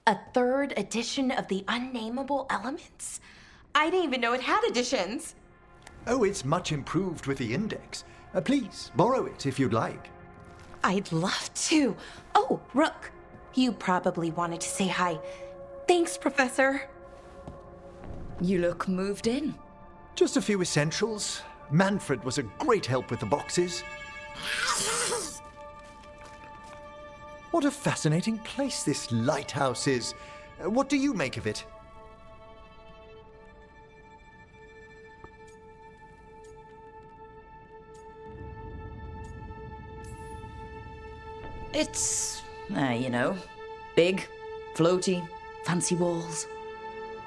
A third edition of the Unnameable Elements? I didn't even know it had editions. Oh, it's much improved with the index. Please, borrow it if you'd like. I'd love to. Oh, Rook, you probably wanted to say hi. Thanks, Professor. You look moved in. Just a few essentials. Manfred was a great help with the boxes. What a fascinating place this lighthouse is. What do you make of it? It's, big, floaty, fancy walls.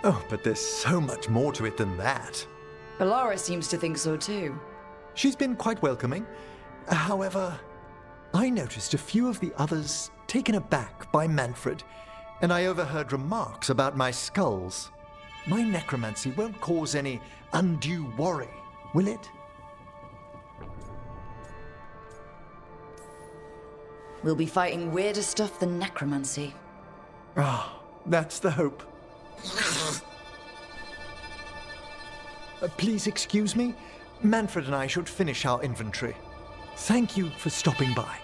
Oh, but there's so much more to it than that. Alara seems to think so too. She's been quite welcoming. However, I noticed a few of the others taken aback by Manfred, and I overheard remarks about my skulls. My necromancy won't cause any undue worry, will it? We'll be fighting weirder stuff than necromancy. Ah, that's the hope. Please excuse me. Manfred and I should finish our inventory. Thank you for stopping by.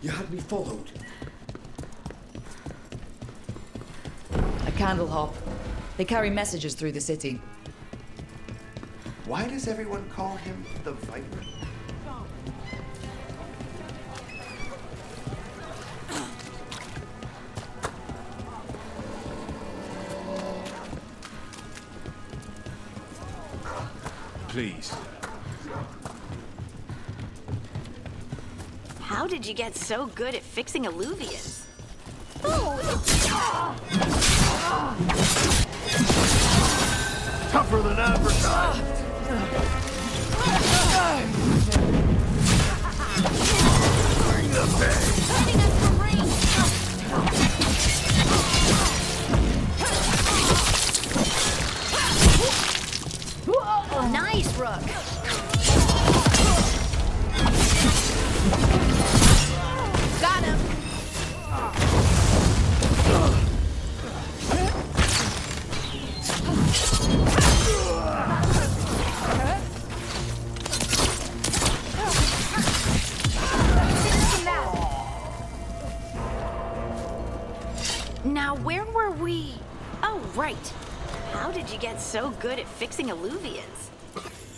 You had me followed. A candle hop. They carry messages through the city. Why does everyone call him the Viper? Please. How did you get so good at fixing alluvians? Tougher than advertised. Bring the pain. Letting us from range. Nice, Rook. Got him. Now, where were we? Oh, right. How did you get so good at fixing alluvians?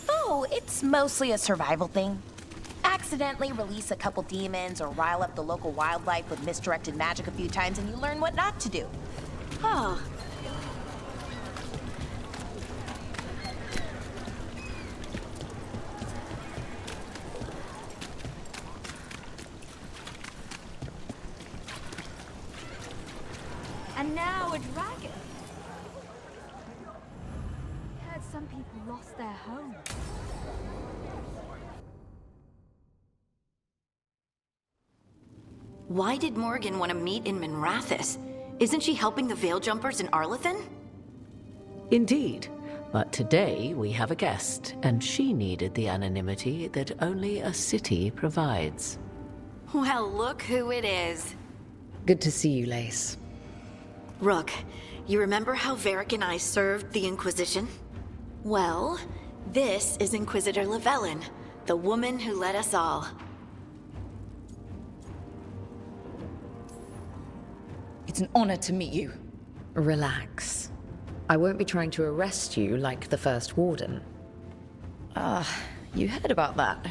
Oh, it's mostly a survival thing. Accidentally release a couple demons or rile up the local wildlife with misdirected magic a few times and you learn what not to do. Oh. And now a dragon. Heard some people lost their home. Why did Morgan want to meet in Minrathous? Isn't she helping the Veil Jumpers in Arlathan? Indeed. But today we have a guest, and she needed the anonymity that only a city provides. Well, look who it is. Good to see you, Lace. Rook, you remember how Varric and I served the Inquisition? Well, this is Inquisitor Llewellyn, the woman who led us all. It's an honor to meet you. Relax. I won't be trying to arrest you like the first warden. You heard about that?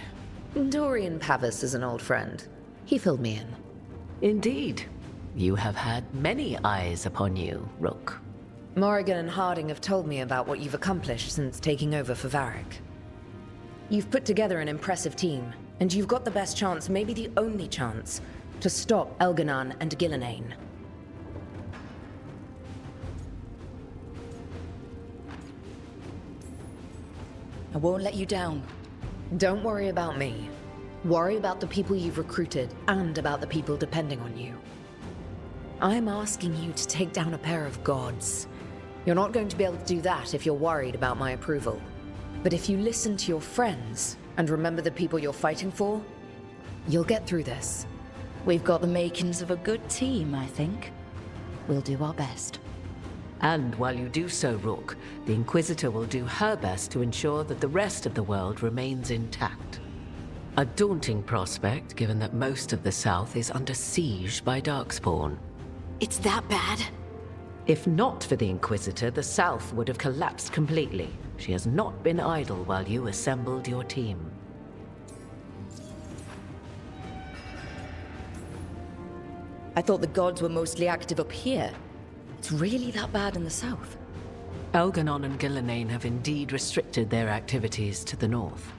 Dorian Pavis is an old friend. He filled me in. Indeed. You have had many eyes upon you, Rook. Morrigan and Harding have told me about what you've accomplished since taking over for Varric. You've put together an impressive team, and you've got the best chance, maybe the only chance, to stop Elganon and Gillenane. I won't let you down. Don't worry about me. Worry about the people you've recruited and about the people depending on you. I'm asking you to take down a pair of gods. You're not going to be able to do that if you're worried about my approval. But if you listen to your friends and remember the people you're fighting for, you'll get through this. We've got the makings of a good team, I think. We'll do our best. And while you do so, Rook, the Inquisitor will do her best to ensure that the rest of the world remains intact. A daunting prospect, given that most of the South is under siege by Darkspawn. It's that bad? If not for the Inquisitor, the South would have collapsed completely. She has not been idle while you assembled your team. I thought the gods were mostly active up here. It's really that bad in the south? Elganon and Gillenane have indeed restricted their activities to the north.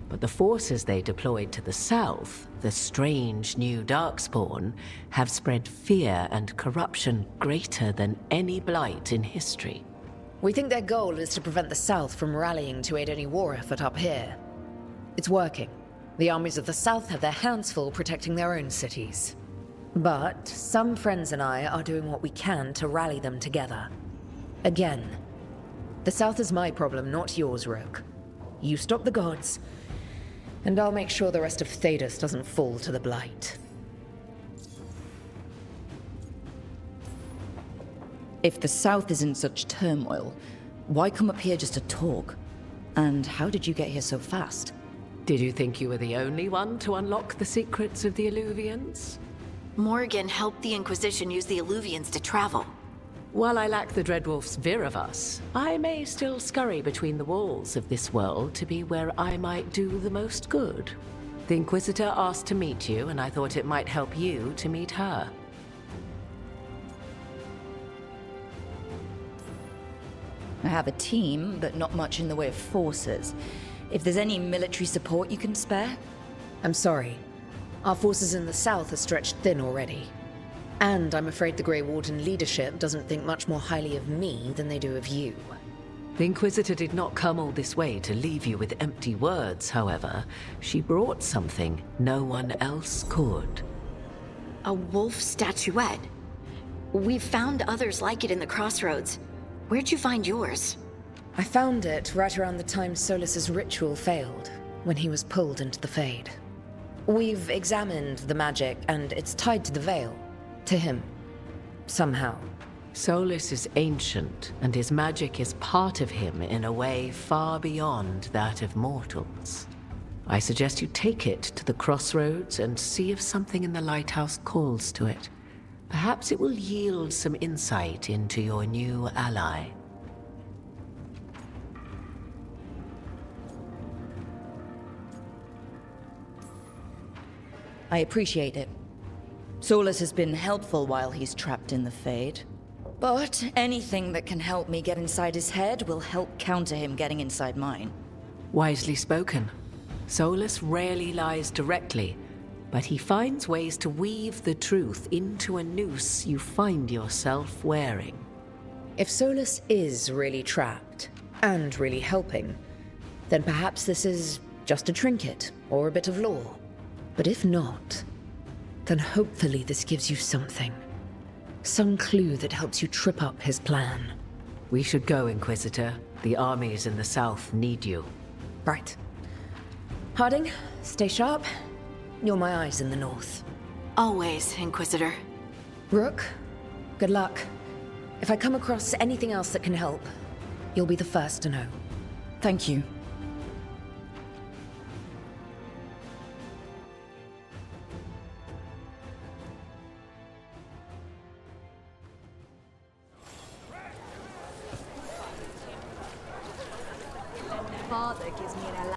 But the forces they deployed to the south, the strange new Darkspawn, have spread fear and corruption greater than any blight in history. We think their goal is to prevent the south from rallying to aid any war effort up here. It's working. The armies of the south have their hands full protecting their own cities. But some friends and I are doing what we can to rally them together. Again, the south is my problem, not yours, Rook. You stop the gods, and I'll make sure the rest of Thedas doesn't fall to the blight. If the south is in such turmoil, why come up here just to talk? And how did you get here so fast? Did you think you were the only one to unlock the secrets of the Illuvians? Morrigan helped the Inquisition use the Illuvians to travel. While I lack the Dreadwolf's Viravus, I may still scurry between the walls of this world to be where I might do the most good. The Inquisitor asked to meet you, and I thought it might help you to meet her. I have a team, but not much in the way of forces. If there's any military support you can spare? I'm sorry. Our forces in the south are stretched thin already. And I'm afraid the Grey Warden leadership doesn't think much more highly of me than they do of you. The Inquisitor did not come all this way to leave you with empty words, however. She brought something no one else could. A wolf statuette. We've found others like it in the crossroads. Where'd you find yours? I found it right around the time Solus's ritual failed, when he was pulled into the Fade. We've examined the magic, and it's tied to the Veil. To him. Somehow. Solus is ancient, and his magic is part of him in a way far beyond that of mortals. I suggest you take it to the crossroads and see if something in the lighthouse calls to it. Perhaps it will yield some insight into your new ally. I appreciate it. Solus has been helpful while he's trapped in the Fade. But anything that can help me get inside his head will help counter him getting inside mine. Wisely spoken. Solus rarely lies directly, but he finds ways to weave the truth into a noose you find yourself wearing. If Solus is really trapped, and really helping, then perhaps this is just a trinket or a bit of lore. But if not, then hopefully this gives you something. Some clue that helps you trip up his plan. We should go, Inquisitor. The armies in the south need you. Right. Harding, stay sharp. You're my eyes in the north. Always, Inquisitor. Rook, good luck. If I come across anything else that can help, you'll be the first to know. Thank you. father gives me an allowance.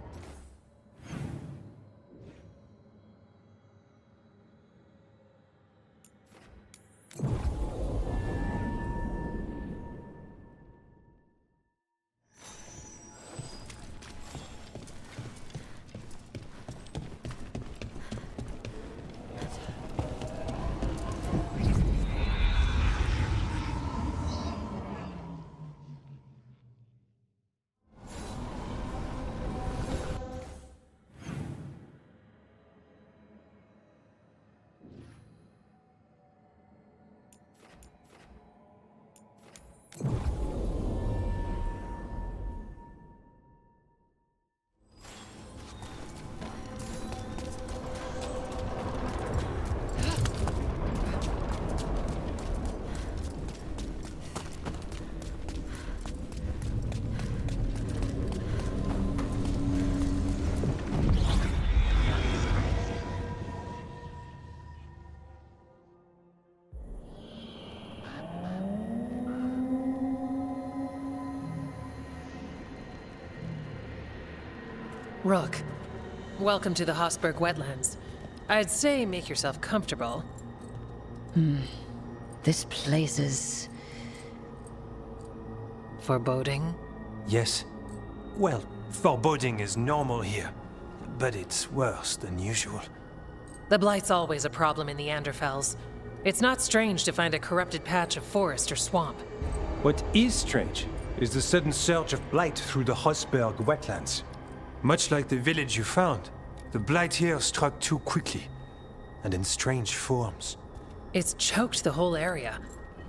Rook, welcome to the Hosberg wetlands. I'd say make yourself comfortable. This place is... Foreboding? Yes. Well, foreboding is normal here, but it's worse than usual. The Blight's always a problem in the Anderfels. It's not strange to find a corrupted patch of forest or swamp. What is strange is the sudden surge of blight through the Hosberg wetlands. Much like the village you found, the blight here struck too quickly, and in strange forms. It's choked the whole area,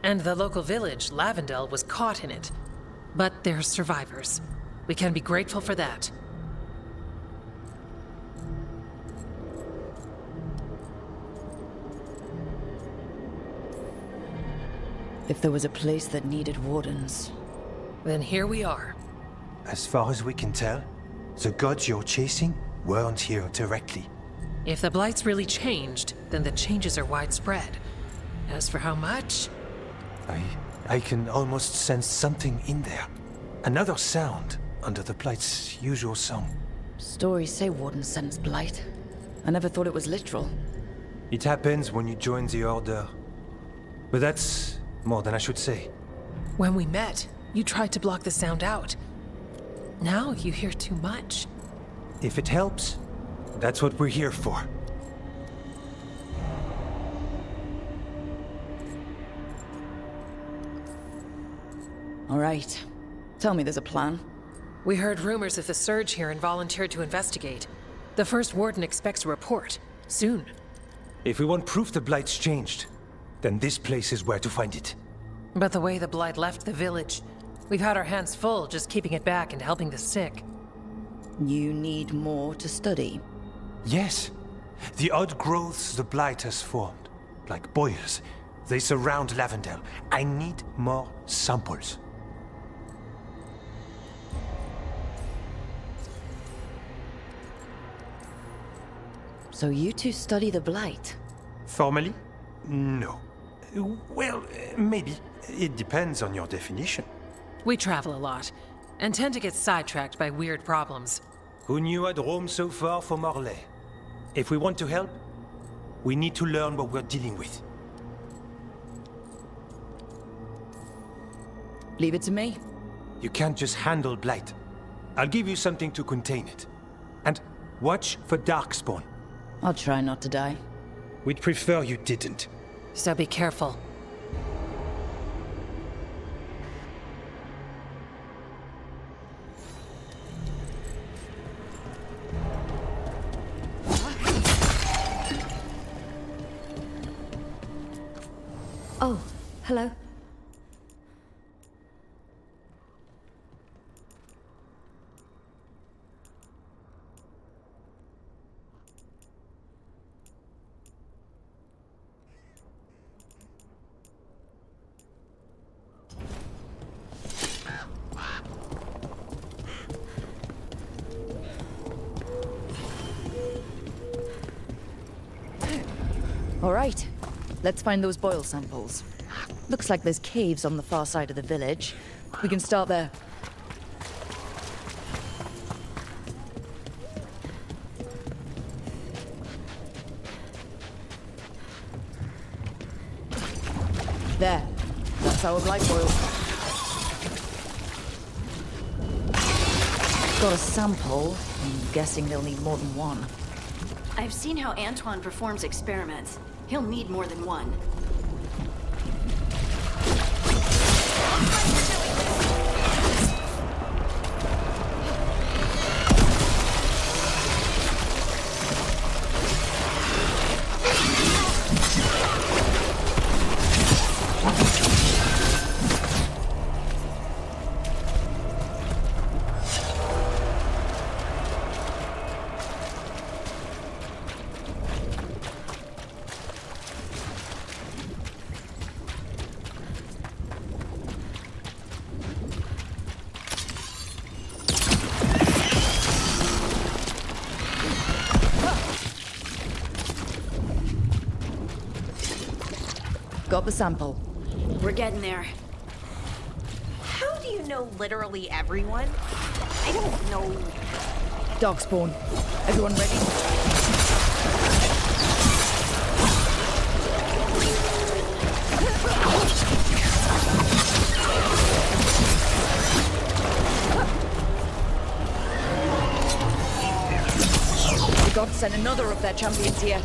and the local village, Lavendel, was caught in it. But they're survivors. We can be grateful for that. If there was a place that needed wardens... Then here we are. As far as we can tell, the gods you're chasing weren't here directly. If the Blight's really changed, then the changes are widespread. As for how much... I can almost sense something in there. Another sound under the Blight's usual song. Stories say wardens sense blight. I never thought it was literal. It happens when you join the Order. But that's more than I should say. When we met, you tried to block the sound out. Now you hear too much. If it helps, that's what we're here for. All right. Tell me there's a plan. We heard rumors of the surge here and volunteered to investigate. The first warden expects a report. Soon. If we want proof the Blight's changed, then this place is where to find it. But the way the Blight left the village, we've had our hands full just keeping it back and helping the sick. You need more to study. Yes. The odd growths the Blight has formed, like boils, they surround Lavendel. I need more samples. So you two study the Blight? Formally? No. Well, maybe. It depends on your definition. We travel a lot, and tend to get sidetracked by weird problems. Who knew I'd roam so far from Orlais? If we want to help, we need to learn what we're dealing with. Leave it to me. You can't just handle Blight. I'll give you something to contain it. And watch for Darkspawn. I'll try not to die. We'd prefer you didn't. So be careful. Oh, hello. All right. Let's find those boil samples. Looks like there's caves on the far side of the village. We can start there. There. That's our blight boil. Got a sample. I'm guessing they'll need more than one. I've seen how Antoine performs experiments. He'll need more than one. Got the sample. We're getting there. How do you know literally everyone? I don't know. Dog spawn. Everyone ready? We got to send another of their champions here.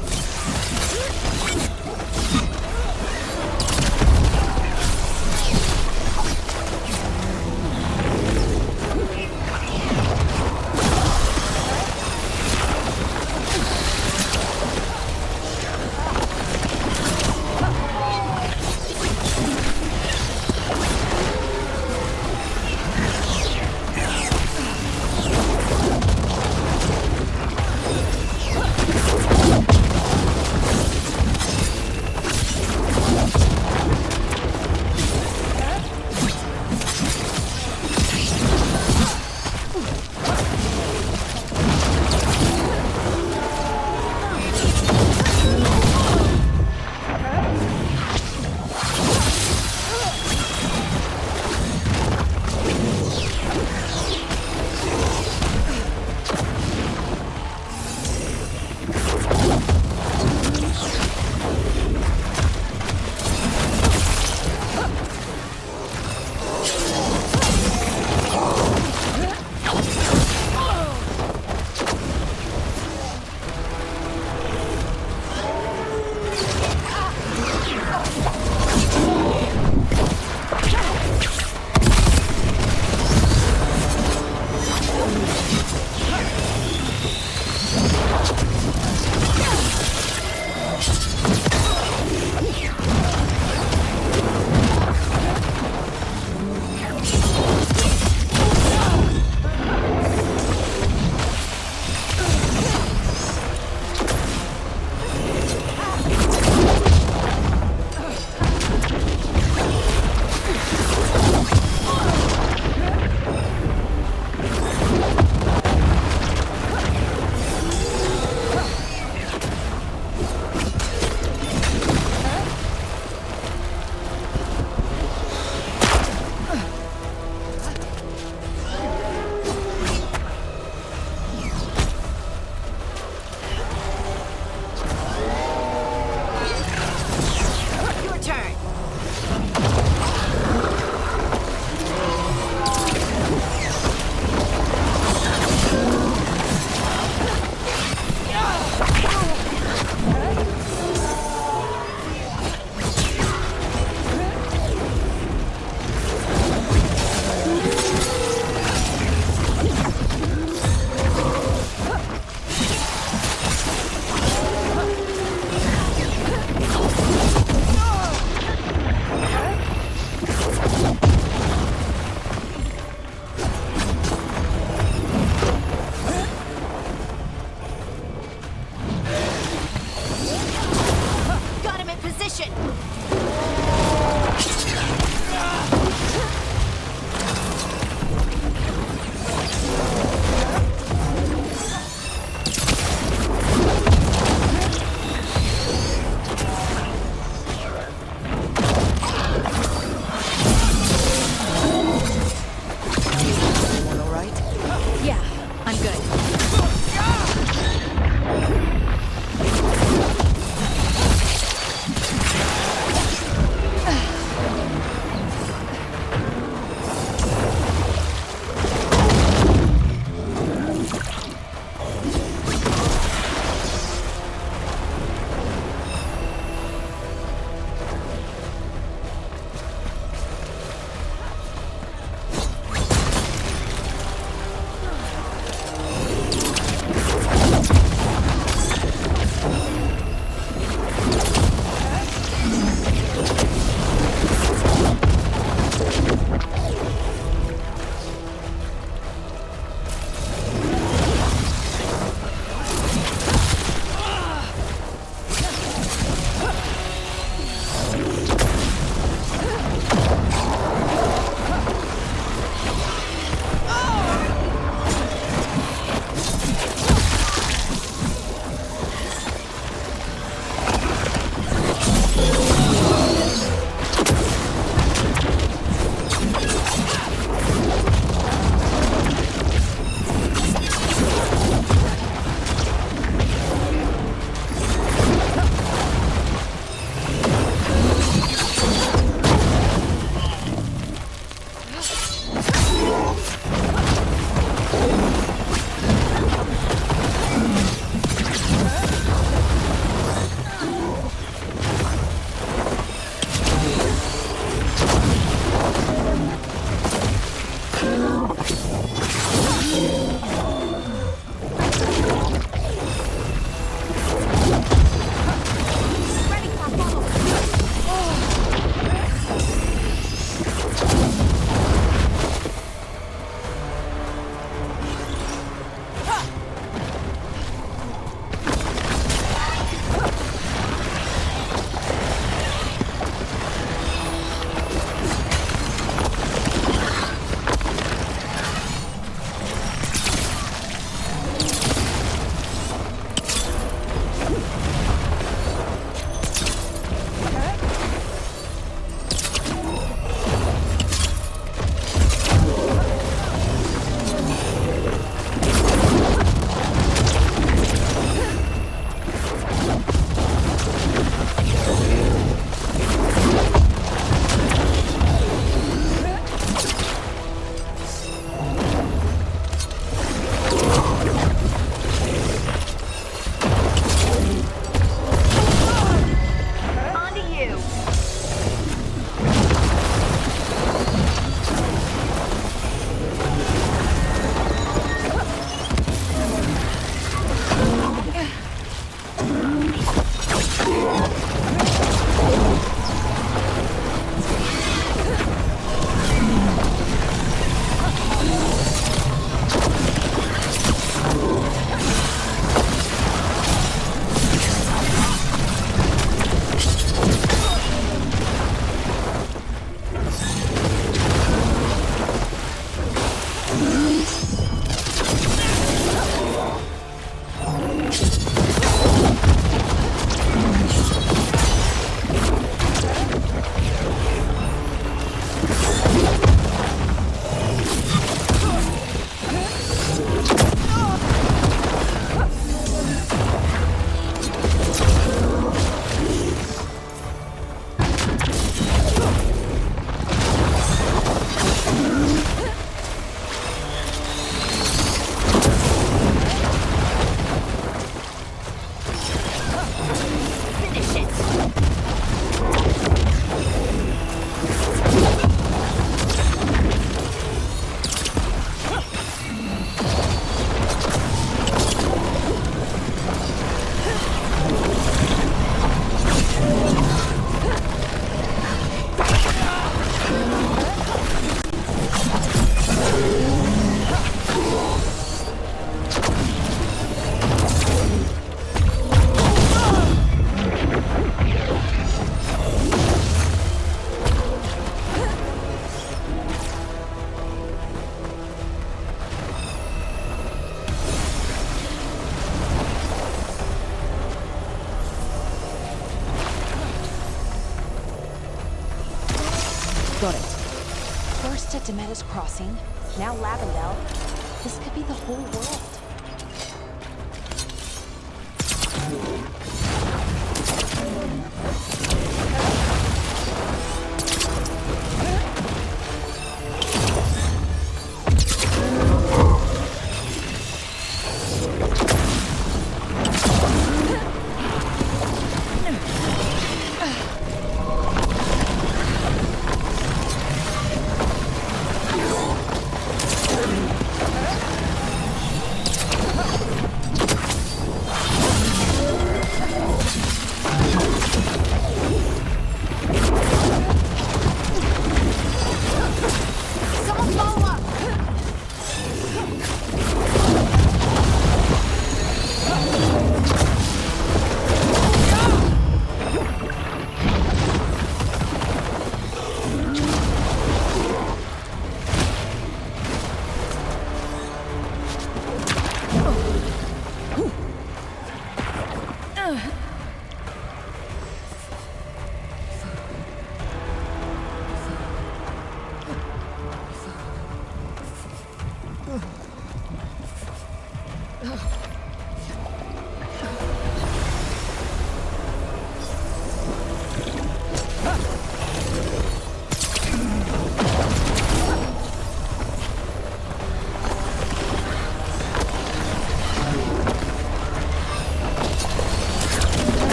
Got it. First at Demetta's Crossing, now Lavendel. This could be the whole world.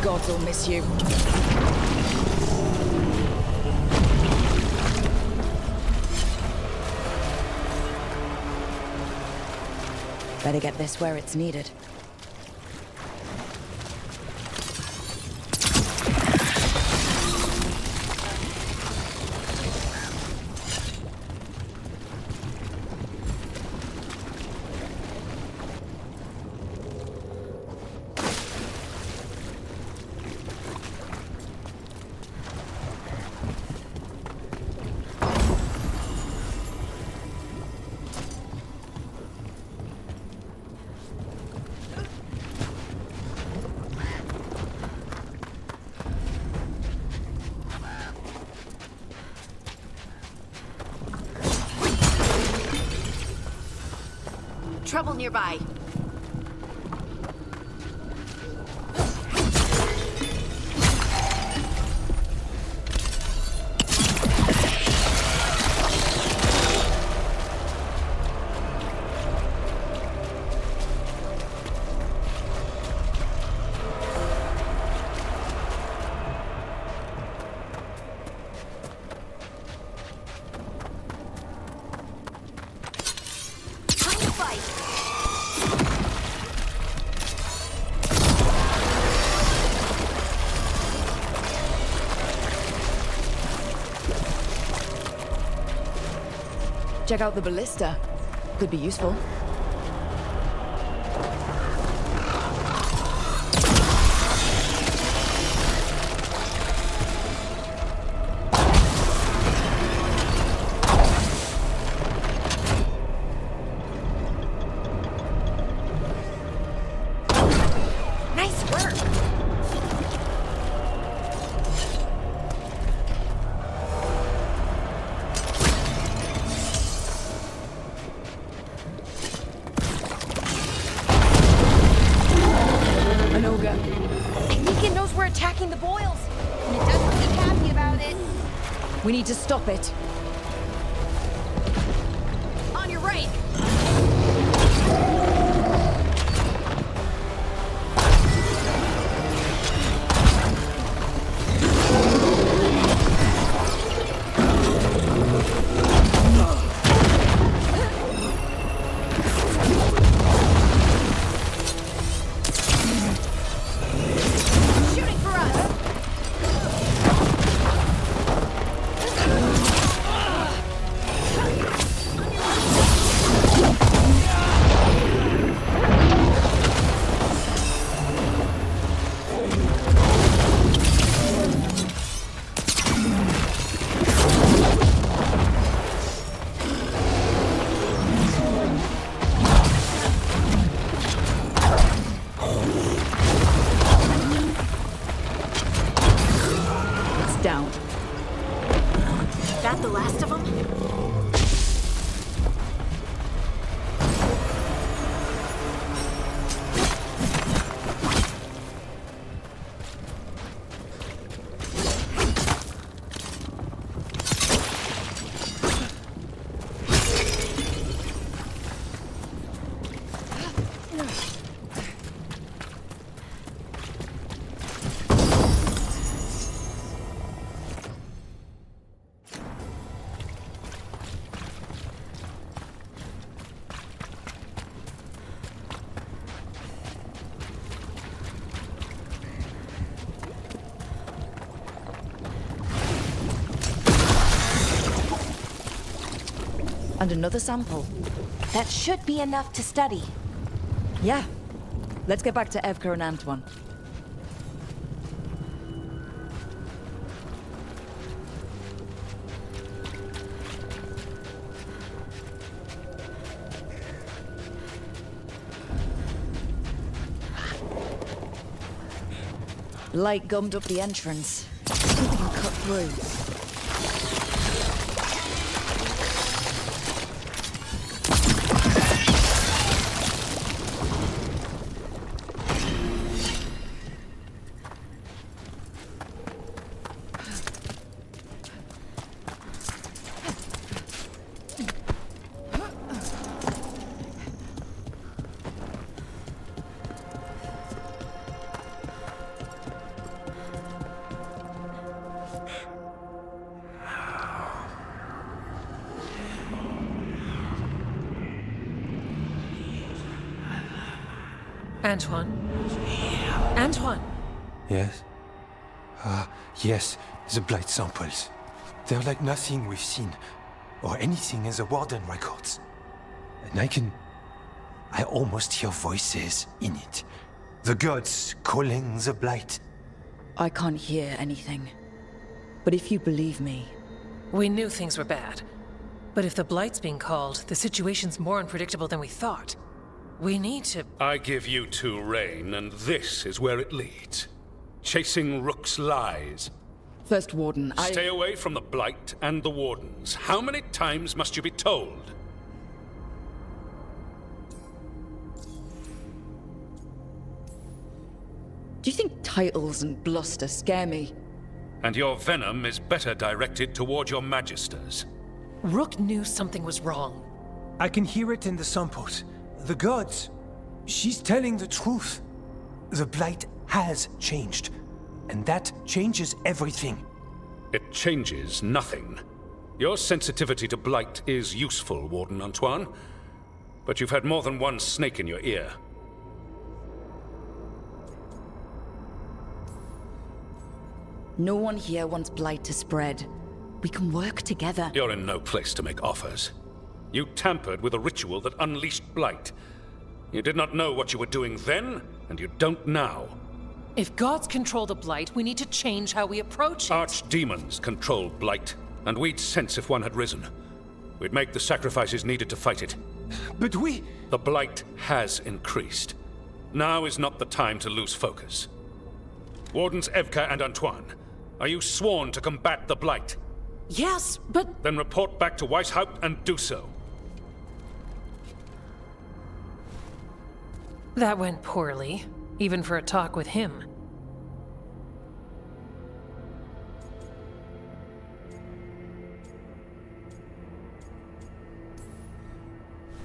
gods will miss you. Better get this where it's needed. Trouble nearby. Time to fight. Check out the ballista. Could be useful. Nice work! I think it knows we're attacking the boils, and it doesn't seem happy about it. We need to stop it. On your right. Shooting for us. It's down. That the last of them? And another sample. That should be enough to study. Yeah. Let's get back to Evka and Antoine. Light gummed up the entrance. See if we can cut through. Antoine? Antoine! Yes? Yes, the blight samples. They're like nothing we've seen, or anything in the Warden records. And I almost hear voices in it. The gods calling the blight. I can't hear anything. But if you believe me... We knew things were bad. But if the Blight's being called, the situation's more unpredictable than we thought. We need to... I give you two reign, and this is where it leads. Chasing Rook's lies. First Warden, Stay away from the Blight and the Wardens. How many times must you be told? Do you think titles and bluster scare me? And your venom is better directed toward your magisters. Rook knew something was wrong. I can hear it in the samples. The gods. She's telling the truth. The blight has changed. And that changes everything. It changes nothing. Your sensitivity to blight is useful, Warden Antoine. But you've had more than one snake in your ear. No one here wants blight to spread. We can work together. You're in no place to make offers. You tampered with a ritual that unleashed Blight. You did not know what you were doing then, and you don't now. If gods control the Blight, we need to change how we approach it. Archdemons control Blight, and we'd sense if one had risen. We'd make the sacrifices needed to fight it. But we... The Blight has increased. Now is not the time to lose focus. Wardens Evka and Antoine, are you sworn to combat the Blight? Yes, but... Then report back to Weishaupt and do so. That went poorly, even for a talk with him.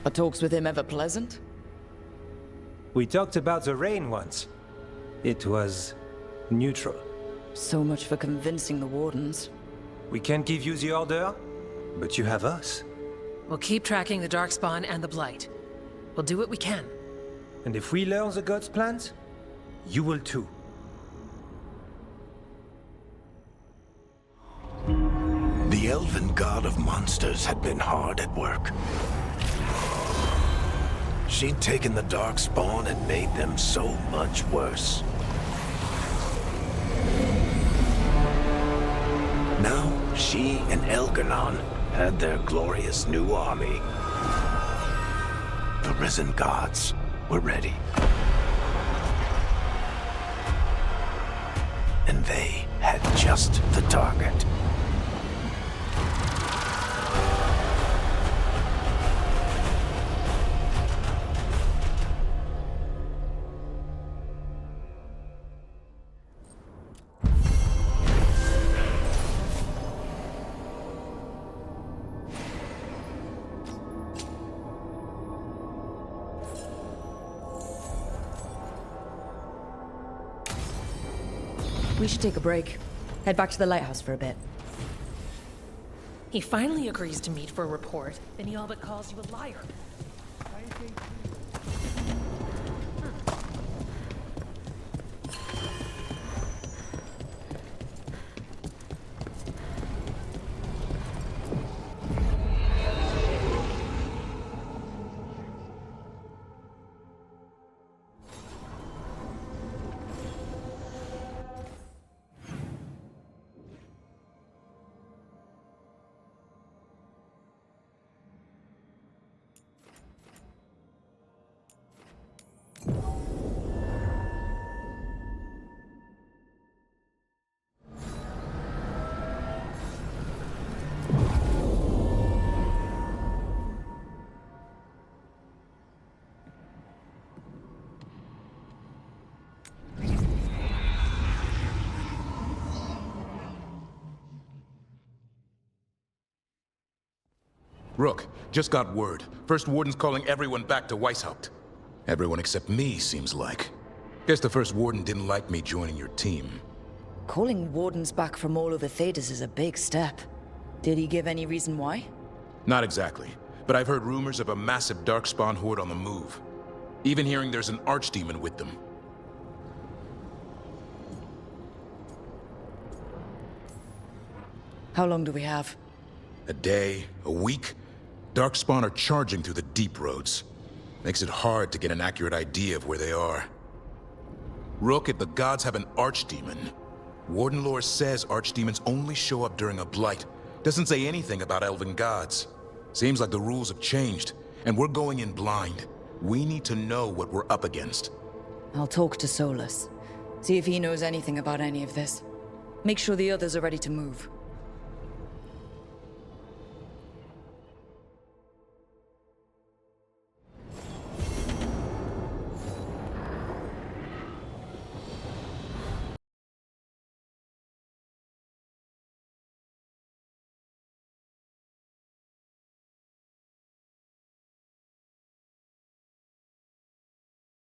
Are talks with him ever pleasant? We talked about the rain once. It was neutral. So much for convincing the Wardens. We can't give you the order, but you have us. We'll keep tracking the Darkspawn and the Blight. We'll do what we can. And if we learn the gods' plans, you will too. The elven god of monsters had been hard at work. She'd taken the Darkspawn and made them so much worse. Now, she and Elgar'nan had their glorious new army. The risen gods were ready. And they had just the target. We should take a break. Head back to the lighthouse for a bit. He finally agrees to meet for a report, then he all but calls you a liar. Rook, just got word. First Warden's calling everyone back to Weishaupt. Everyone except me, seems like. Guess the First Warden didn't like me joining your team. Calling Wardens back from all over Thedas is a big step. Did he give any reason why? Not exactly, but I've heard rumors of a massive Darkspawn horde on the move. Even hearing there's an Archdemon with them. How long do we have? A day, a week? Darkspawn are charging through the deep roads. Makes it hard to get an accurate idea of where they are. Rook, if the gods have an Archdemon, Warden lore says Archdemons only show up during a blight. Doesn't say anything about elven gods. Seems like the rules have changed, and we're going in blind. We need to know what we're up against. I'll talk to Solus. See if he knows anything about any of this. Make sure the others are ready to move.